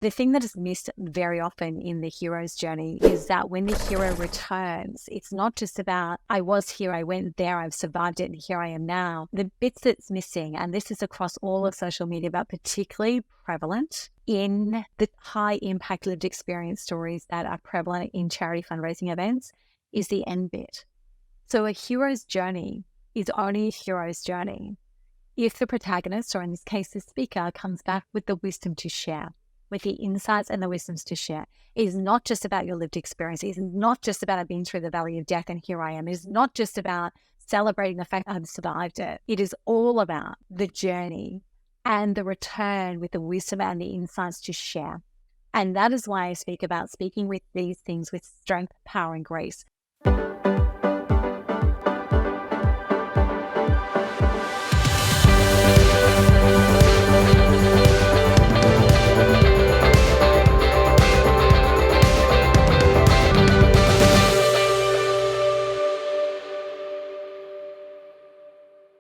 The thing that is missed very often in the hero's journey is that when the hero returns, it's not just about, I was here, I went there, I've survived it, and here I am now. The bits that's missing, and this is across all of social media, but particularly prevalent in the high impact lived experience stories that are prevalent in charity fundraising events, is the end bit. So a hero's journey is only a hero's journey if the protagonist, or in this case, the speaker, comes back with the wisdom to share, with the insights and the wisdoms to share. It is not just about your lived experience. It is not just about I've been through the valley of death and here I am. It is not just about celebrating the fact I've survived it. It is all about the journey and the return with the wisdom and the insights to share. And that is why I speak about speaking with these things with strength, power, and grace.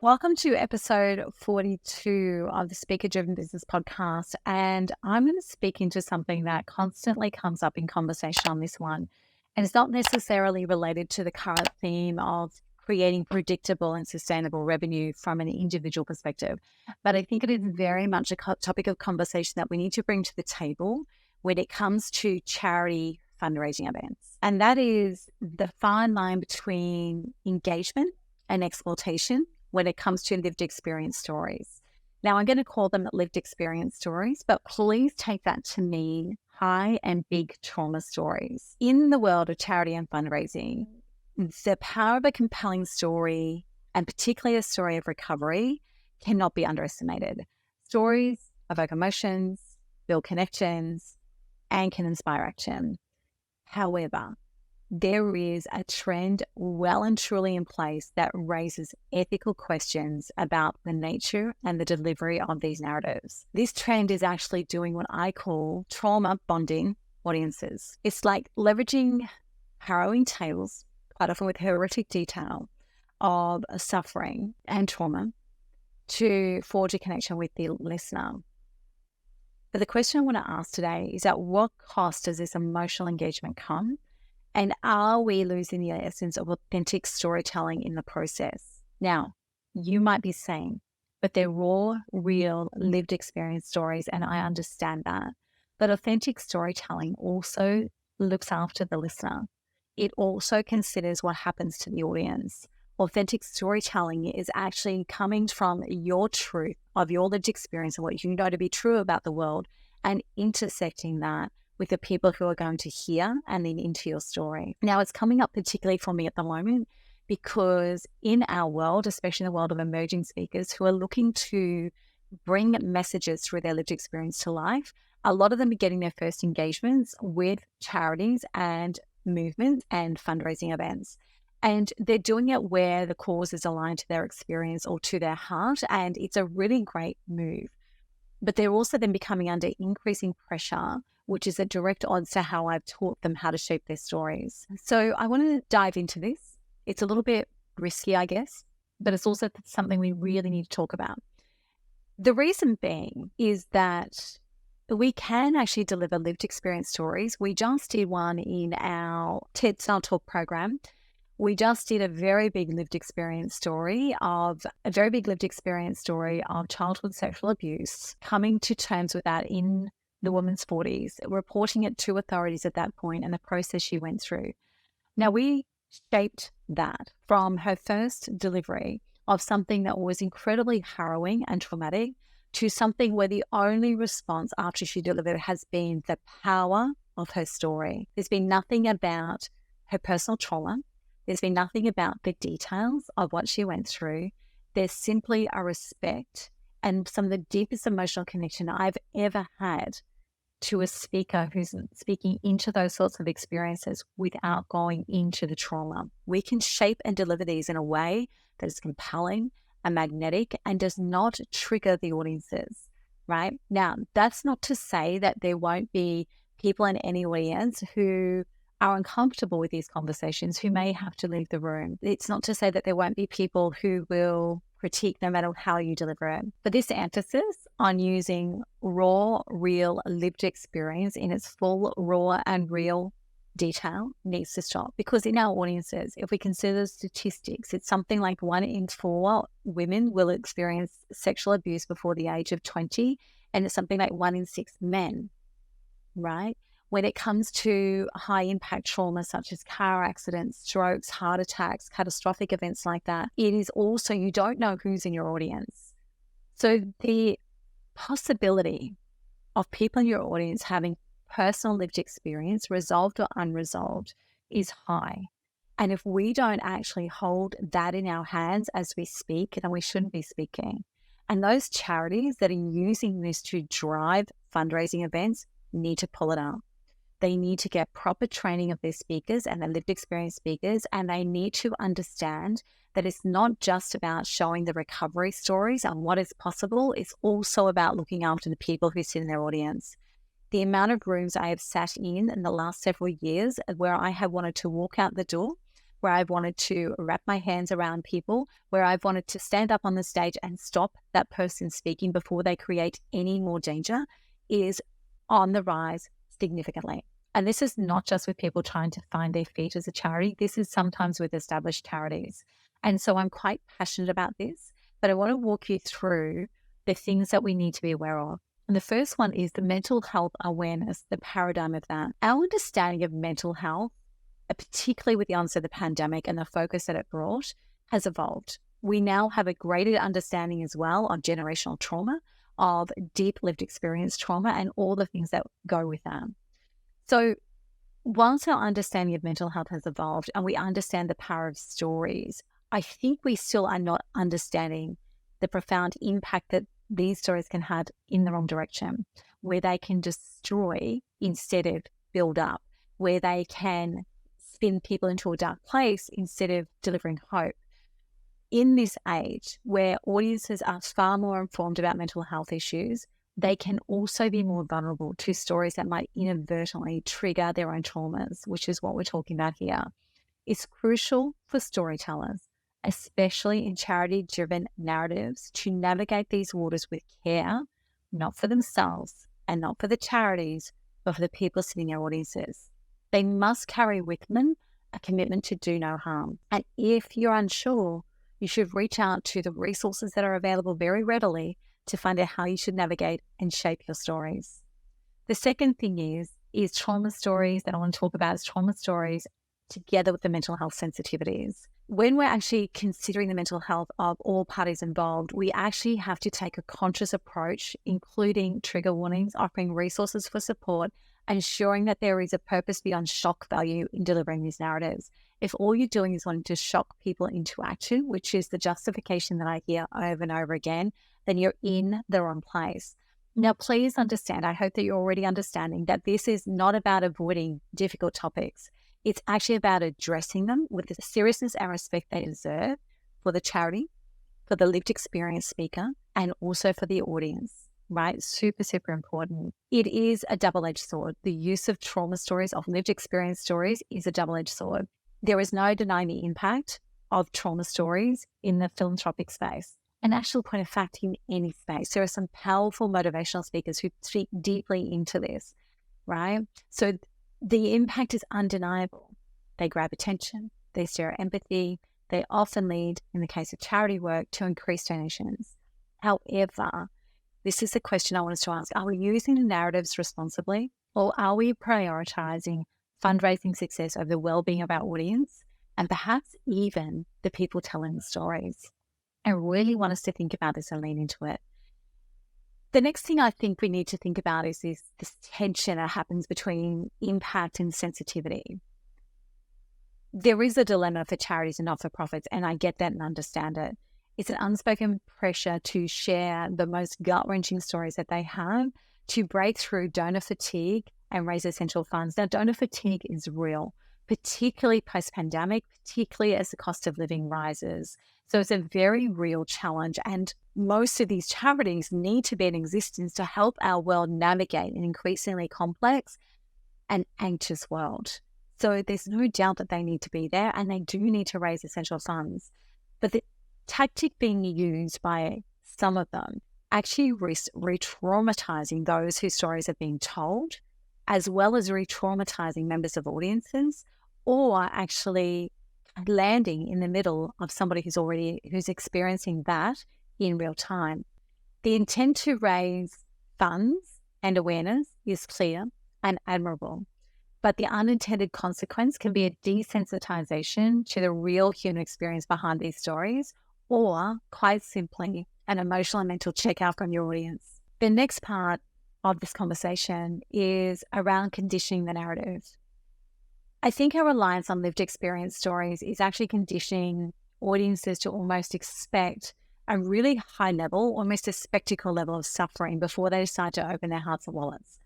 Welcome to episode 42 of the Speaker Driven Business Podcast. And I'm going to speak into something that constantly comes up in conversation on this one. And it's not necessarily related to the current theme of creating predictable and sustainable revenue from an individual perspective. But I think it is very much a topic of conversation that we need to bring to the table when it comes to charity fundraising events. And that is the fine line between engagement and exploitation when it comes to lived experience stories. Now, I'm going to call them lived experience stories, but please take that to mean high and big trauma stories. In the world of charity and fundraising, the power of a compelling story, and particularly a story of recovery, cannot be underestimated. Stories evoke emotions, build connections, and can inspire action. However, there is a trend well and truly in place that raises ethical questions about the nature and the delivery of these narratives. This trend is actually doing what I call trauma bonding audiences. It's like leveraging harrowing tales, quite often with horrific detail, of suffering and trauma to forge a connection with the listener. But the question I want to ask today is, at what cost does this emotional engagement come? And are we losing the essence of authentic storytelling in the process? Now, you might be saying, but they're raw, real, lived experience stories, and I understand that. But authentic storytelling also looks after the listener. It also considers what happens to the audience. Authentic storytelling is actually coming from your truth of your lived experience and what you know to be true about the world, and intersecting that with the people who are going to hear and then into your story. Now, it's coming up particularly for me at the moment because in our world, especially in the world of emerging speakers who are looking to bring messages through their lived experience to life, a lot of them are getting their first engagements with charities and movements and fundraising events. And they're doing it where the cause is aligned to their experience or to their heart, and it's a really great move. But they're also then becoming under increasing pressure, which is a direct odds to how I've taught them how to shape their stories. So I want to dive into this. It's a little bit risky, I guess, but it's also something we really need to talk about. The reason being is that we can actually deliver lived experience stories. We just did one in our TED Style Talk program. We just did a very big lived experience story of childhood sexual abuse, coming to terms with that in the woman's 40s, reporting it to authorities at that point and the process she went through. Now, we shaped that from her first delivery of something that was incredibly harrowing and traumatic to something where the only response after she delivered has been the power of her story. There's been nothing about her personal trauma. There's been nothing about the details of what she went through. There's simply a respect and some of the deepest emotional connection I've ever had to a speaker who's speaking into those sorts of experiences without going into the trauma. We can shape and deliver these in a way that is compelling and magnetic and does not trigger the audiences, right? Now, that's not to say that there won't be people in any audience who are uncomfortable with these conversations, who may have to leave the room. It's not to say that there won't be people who will critique no matter how you deliver it. But this emphasis on using raw, real, lived experience in its full, raw, and real detail needs to stop, because in our audiences, if we consider statistics, it's something like 1 in 4 women will experience sexual abuse before the age of 20, and it's something like 1 in 6 men, right? When it comes to high impact trauma such as car accidents, strokes, heart attacks, catastrophic events like that, it is also, you don't know who's in your audience. So the possibility of people in your audience having personal lived experience, resolved or unresolved, is high. And if we don't actually hold that in our hands as we speak, then we shouldn't be speaking. And those charities that are using this to drive fundraising events need to pull it up. They need to get proper training of their speakers and their lived experience speakers, and they need to understand that it's not just about showing the recovery stories and what is possible. It's also about looking after the people who sit in their audience. The amount of rooms I have sat in the last several years where I have wanted to walk out the door, where I've wanted to wrap my hands around people, where I've wanted to stand up on the stage and stop that person speaking before they create any more danger, is on the rise significantly. And this is not just with people trying to find their feet as a charity. This is sometimes with established charities. And so I'm quite passionate about this, but I want to walk you through the things that we need to be aware of. And the first one is the mental health awareness, the paradigm of that. Our understanding of mental health, particularly with the onset of the pandemic and the focus that it brought, has evolved. We now have a greater understanding as well of generational trauma, of deep lived experience trauma, and all the things that go with that. So whilst our understanding of mental health has evolved and we understand the power of stories, I think we still are not understanding the profound impact that these stories can have in the wrong direction, where they can destroy instead of build up, where they can spin people into a dark place instead of delivering hope. In this age where audiences are far more informed about mental health issues, they can also be more vulnerable to stories that might inadvertently trigger their own traumas, which is what we're talking about here. It's crucial for storytellers, especially in charity-driven narratives, to navigate these waters with care, not for themselves and not for the charities, but for the people sitting in their audiences. They must carry with them a commitment to do no harm. And if you're unsure, you should reach out to the resources that are available very readily to find out how you should navigate and shape your stories. The second thing is trauma stories that I want to talk about is trauma stories together with the mental health sensitivities. When we're actually considering the mental health of all parties involved, we actually have to take a conscious approach, including trigger warnings, offering resources for support, ensuring that there is a purpose beyond shock value in delivering these narratives. If all you're doing is wanting to shock people into action, which is the justification that I hear over and over again, then you're in the wrong place. Now, please understand, I hope that you're already understanding that this is not about avoiding difficult topics. It's actually about addressing them with the seriousness and respect they deserve for the charity, for the lived experience speaker, and also for the audience, right? Super, super important. It is a double-edged sword. The use of trauma stories, of lived experience stories, is a double-edged sword. There is no denying the impact of trauma stories in the philanthropic space. An actual point of fact, in any space, there are some powerful motivational speakers who speak deeply into this, right? So the impact is undeniable. They grab attention, they stir empathy, they often lead, in the case of charity work, to increased donations. However, this is the question I want us to ask. Are we using the narratives responsibly, or are we prioritizing fundraising success over the well-being of our audience and perhaps even the people telling the stories? I really want us to think about this and lean into it. The next thing I think we need to think about is this tension that happens between impact and sensitivity. There is a dilemma for charities and not-for-profits, and I get that and understand it. It's an unspoken pressure to share the most gut-wrenching stories that they have to break through donor fatigue and raise essential funds. Now, donor fatigue is real, particularly post-pandemic, particularly as the cost of living rises. So it's a very real challenge, and most of these charities need to be in existence to help our world navigate an increasingly complex and anxious world. So there's no doubt that they need to be there, and they do need to raise essential funds. But the tactic being used by some of them actually risks re-traumatizing those whose stories are being told, as well as re-traumatizing members of audiences, or actually landing in the middle of somebody who's experiencing that in real time. The intent to raise funds and awareness is clear and admirable, but the unintended consequence can be a desensitization to the real human experience behind these stories, or quite simply, an emotional and mental checkout from your audience. The next part of this conversation is around conditioning the narrative. I think our reliance on lived experience stories is actually conditioning audiences to almost expect a really high level, almost a spectacle level of suffering before they decide to open their hearts and wallets.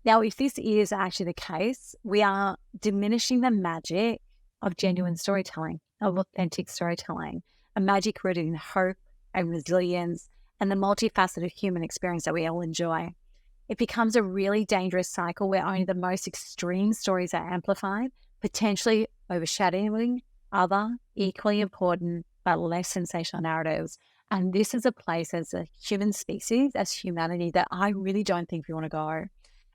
Now, if this is actually the case, we are diminishing the magic of genuine storytelling, of authentic storytelling, a magic rooted in hope and resilience and the multifaceted human experience that we all enjoy. It becomes a really dangerous cycle where only the most extreme stories are amplified, potentially overshadowing other equally important but less sensational narratives. And this is a place as a human species, as humanity, that I really don't think we want to go.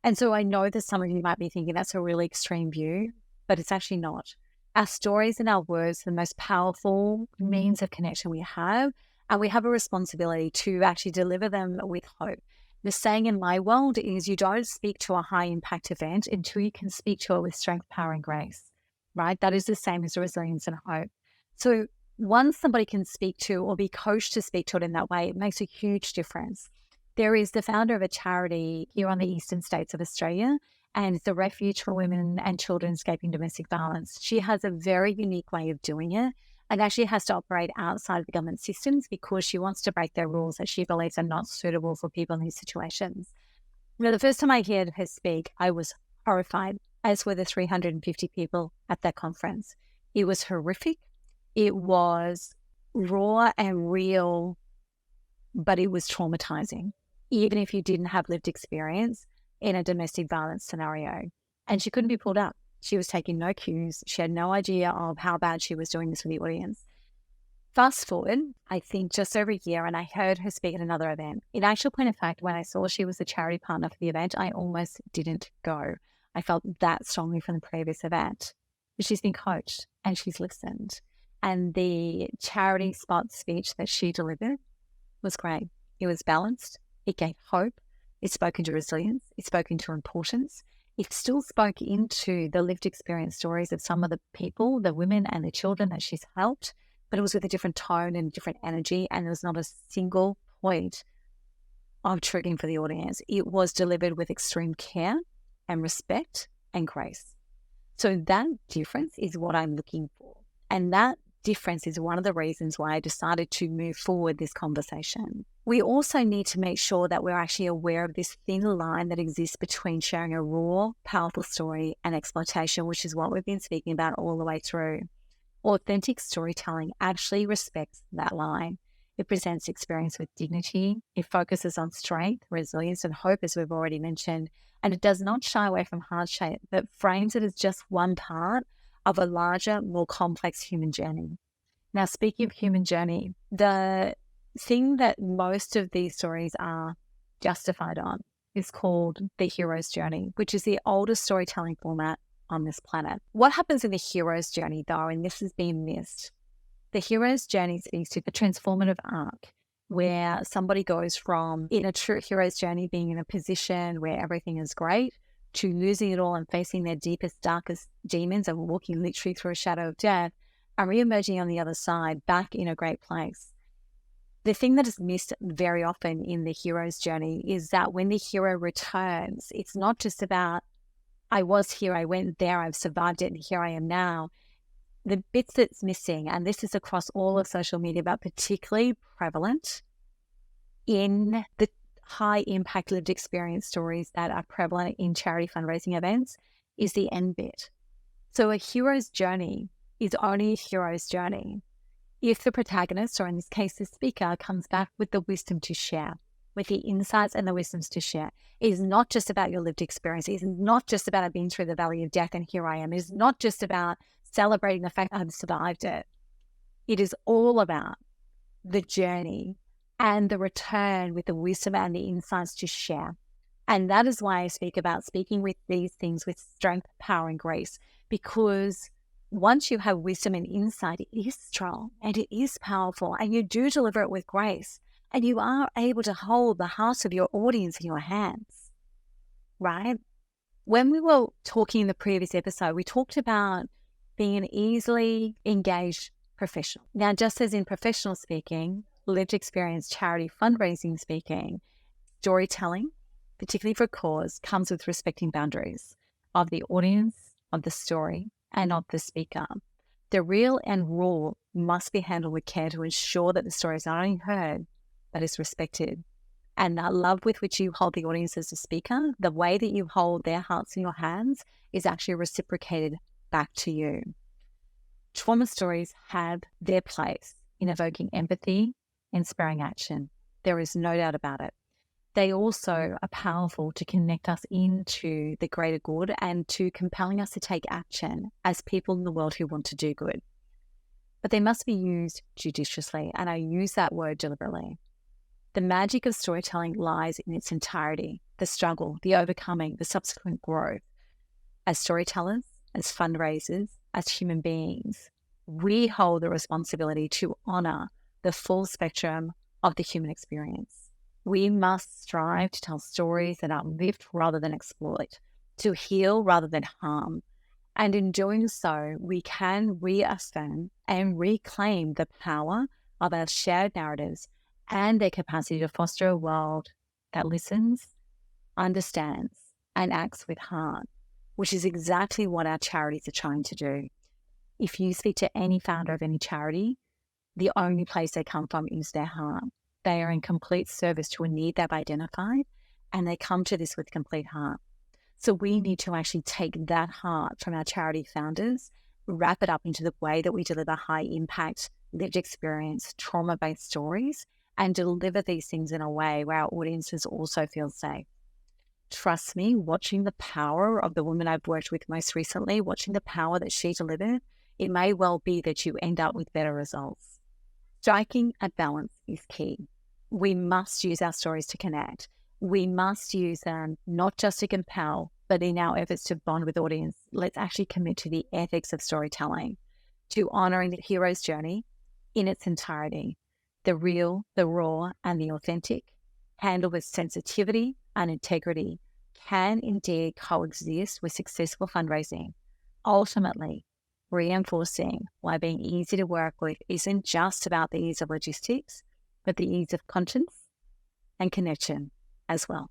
And so I know that some of you might be thinking that's a really extreme view, but it's actually not. Our stories and our words are the most powerful means of connection we have, and we have a responsibility to actually deliver them with hope. The saying in my world is you don't speak to a high impact event until you can speak to it with strength, power, and grace, right? That is the same as resilience and hope. So once somebody can speak to or be coached to speak to it in that way, it makes a huge difference. There is the founder of a charity here on the eastern states of Australia, and it's a refuge for women and children escaping domestic violence. She has a very unique way of doing it, and actually has to operate outside of the government systems because she wants to break their rules that she believes are not suitable for people in these situations. Now, the first time I heard her speak, I was horrified, as were the 350 people at that conference. It was horrific. It was raw and real, but it was traumatizing, even if you didn't have lived experience in a domestic violence scenario. And she couldn't be pulled up. She was taking no cues. She had no idea of how bad she was doing this for the audience. Fast forward, I think just over a year, and I heard her speak at another event. In actual point of fact, when I saw she was the charity partner for the event, I almost didn't go. I felt that strongly from the previous event. But she's been coached and she's listened. And the charity spot speech that she delivered was great. It was balanced. It gave hope. It spoke into resilience. It spoke into importance. It still spoke into the lived experience stories of some of the people, the women and the children that she's helped, but it was with a different tone and different energy, and there was not a single point of triggering for the audience. It was delivered with extreme care and respect and grace. So that difference is what I'm looking for. And that difference is one of the reasons why I decided to move forward this conversation. We also need to make sure that we're actually aware of this thin line that exists between sharing a raw, powerful story and exploitation, which is what we've been speaking about all the way through. Authentic storytelling actually respects that line. It presents experience with dignity. It focuses on strength, resilience, and hope, as we've already mentioned. And it does not shy away from hardship, but frames it as just one part of a larger, more complex human journey. Now, speaking of human journey, the thing that most of these stories are justified on is called the hero's journey, which is the oldest storytelling format on this planet. What happens in the hero's journey, though, and this has been missed, the hero's journey speaks to the transformative arc where somebody goes from, in a true hero's journey, being in a position where everything is great, to losing it all and facing their deepest, darkest demons and walking literally through a shadow of death and re-emerging on the other side back in a great place. The thing that is missed very often in the hero's journey is that when the hero returns, it's not just about, I was here, I went there, I've survived it, and here I am now. The bits that's missing, and this is across all of social media, but particularly prevalent in the high impact lived experience stories that are prevalent in charity fundraising events, is the end bit. So a hero's journey is only a hero's journey if the protagonist, or in this case the speaker, comes back with the wisdom to share, with the insights and the wisdoms to share. It is not just about your lived experience. It is not just about being through the valley of death and here I am. It is not just about celebrating the fact that I've survived it. It is all about the journey and the return with the wisdom and the insights to share. And that is why I speak about speaking with these things with strength, power, and grace, because once you have wisdom and insight, it is strong and it is powerful, and you do deliver it with grace, and you are able to hold the hearts of your audience in your hands, right? When we were talking in the previous episode, we talked about being an easily engaged professional. Now, just as in professional speaking, lived experience, charity, fundraising speaking, storytelling, particularly for cause, comes with respecting boundaries of the audience, of the story, and of the speaker. The real and raw must be handled with care to ensure that the story is not only heard, but is respected. And that love with which you hold the audience as a speaker, the way that you hold their hearts in your hands, is actually reciprocated back to you. Trauma stories have their place in evoking empathy, inspiring action. There is no doubt about it. They also are powerful to connect us into the greater good and to compelling us to take action as people in the world who want to do good. But they must be used judiciously, and I use that word deliberately. The magic of storytelling lies in its entirety, the struggle, the overcoming, the subsequent growth. As storytellers, as fundraisers, as human beings, we hold the responsibility to honor the full spectrum of the human experience. We must strive to tell stories that uplift rather than exploit, to heal rather than harm. And in doing so, we can reaffirm and reclaim the power of our shared narratives and their capacity to foster a world that listens, understands, and acts with heart, which is exactly what our charities are trying to do. If you speak to any founder of any charity, the only place they come from is their heart. They are in complete service to a need they've identified, and they come to this with complete heart. So we need to actually take that heart from our charity founders, wrap it up into the way that we deliver high impact, lived experience, trauma-based stories, and deliver these things in a way where our audiences also feel safe. Trust me, watching the power of the woman I've worked with most recently, watching the power that she delivered, it may well be that you end up with better results. Striking a balance is key. We must use our stories to connect. We must use them not just to compel, but in our efforts to bond with audience, let's actually commit to the ethics of storytelling, to honoring the hero's journey in its entirety, the real, the raw, and the authentic, handled with sensitivity and integrity, can indeed coexist with successful fundraising. Ultimately, reinforcing why being easy to work with isn't just about the ease of logistics, but the ease of conscience and connection as well.